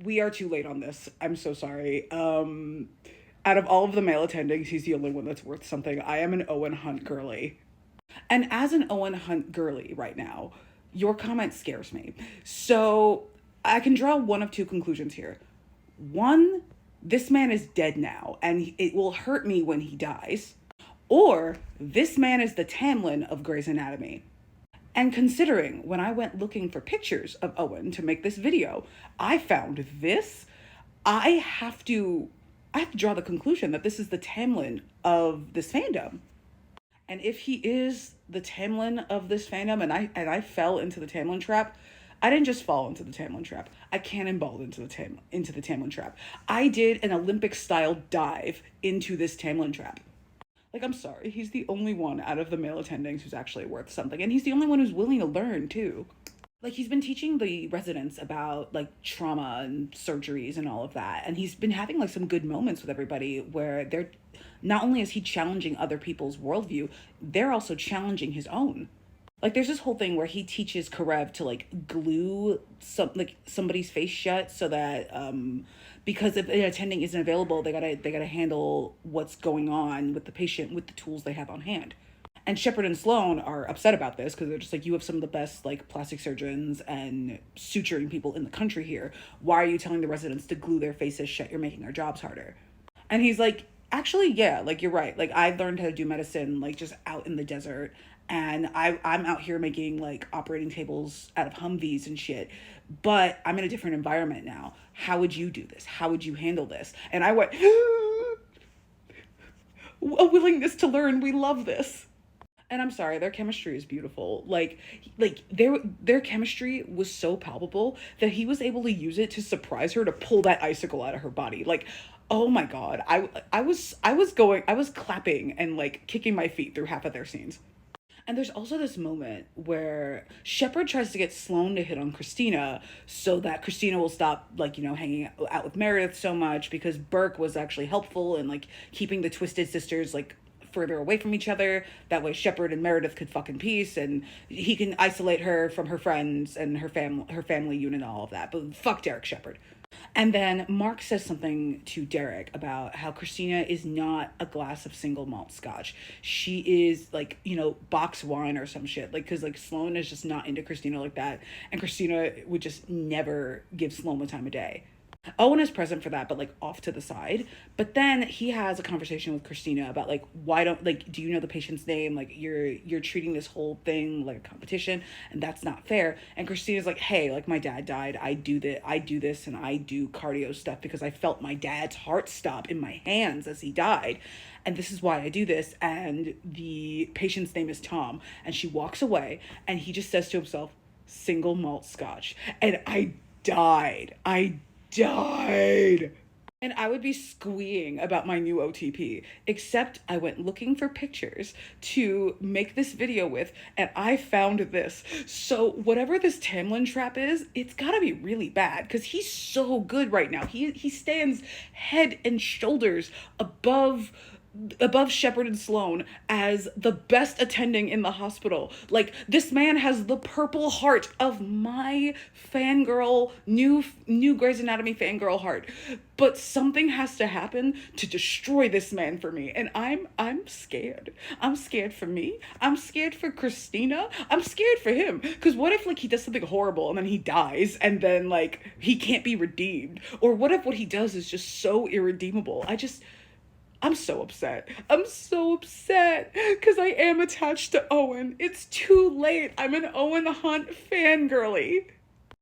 We are too late on this. I'm so sorry. Out of all of the male attendings, he's the only one that's worth something. I am an Owen Hunt girly. And as an Owen Hunt girly right now, your comment scares me. So I can draw one of two conclusions here. One, this man is dead now, and it will hurt me when he dies. Or this man is the Tamlin of Grey's Anatomy. And considering when I went looking for pictures of Owen to make this video, I found this. I have to I have to draw the conclusion that this is the Tamlin of this fandom. And if he is the Tamlin of this fandom and I fell into the Tamlin trap, I didn't just fall into the Tamlin trap. I cannonballed into the Tamlin trap. I did an Olympic style dive into this Tamlin trap. Like, I'm sorry, he's the only one out of the male attendings who's actually worth something. And he's the only one who's willing to learn, too. Like, he's been teaching the residents about, like, trauma and surgeries and all of that. And he's been having, like, some good moments with everybody where they're, not only is he challenging other people's worldview, they're also challenging his own. Like, there's this whole thing where he teaches Karev to like glue somebody's face shut so that because if an attending isn't available, they gotta handle what's going on with the patient with the tools they have on hand. And Shepard and Sloan are upset about this because they're just like, you have some of the best like plastic surgeons and suturing people in the country here. Why are you telling the residents to glue their faces shut? You're making our jobs harder. And he's like, actually, yeah, like you're right. Like I learned how to do medicine like just out in the desert. And I'm out here making like operating tables out of Humvees and shit. But I'm in a different environment now. How would you do this? How would you handle this? And I went, a willingness to learn. We love this. And I'm sorry, their chemistry is beautiful. Their chemistry was so palpable that he was able to use it to surprise her to pull that icicle out of her body. Like, oh my god, I was clapping and like kicking my feet through half of their scenes. And there's also this moment where Shepard tries to get Sloane to hit on Christina so that Christina will stop, like, hanging out with Meredith so much because Burke was actually helpful in, like, keeping the Twisted Sisters, like, further away from each other. That way Shepard and Meredith could fuck in peace and he can isolate her from her friends and her family unit and all of that. But fuck Derek Shepard. And then Mark says something to Derek about how Christina is not a glass of single malt scotch. She is like, box wine or some shit. Like, cause like Sloane is just not into Christina like that. And Christina would just never give Sloane the time of day. Owen is present for that, but like off to the side. But then he has a conversation with Christina about like, why don't, like, do you know the patient's name? Like you're treating this whole thing like a competition and that's not fair. And Christina's like, hey, like my dad died. I do this and I do cardio stuff because I felt my dad's heart stop in my hands as he died. And this is why I do this. And the patient's name is Tom. And she walks away and he just says to himself, single malt scotch. And I died. And I would be squeeing about my new OTP, except I went looking for pictures to make this video with, and I found this. So whatever this Tamlin trap is, it's gotta be really bad, because he's so good right now. He stands head and shoulders above Shepard and Sloane as the best attending in the hospital. Like, this man has the purple heart of my fangirl, new Grey's Anatomy fangirl heart. But something has to happen to destroy this man for me. And I'm scared. I'm scared for me. I'm scared for Christina. I'm scared for him. Cause what if like he does something horrible and then he dies and then like he can't be redeemed? Or what if what he does is just so irredeemable? I'm so upset. I'm so upset because I am attached to Owen. It's too late. I'm an Owen Hunt fangirly.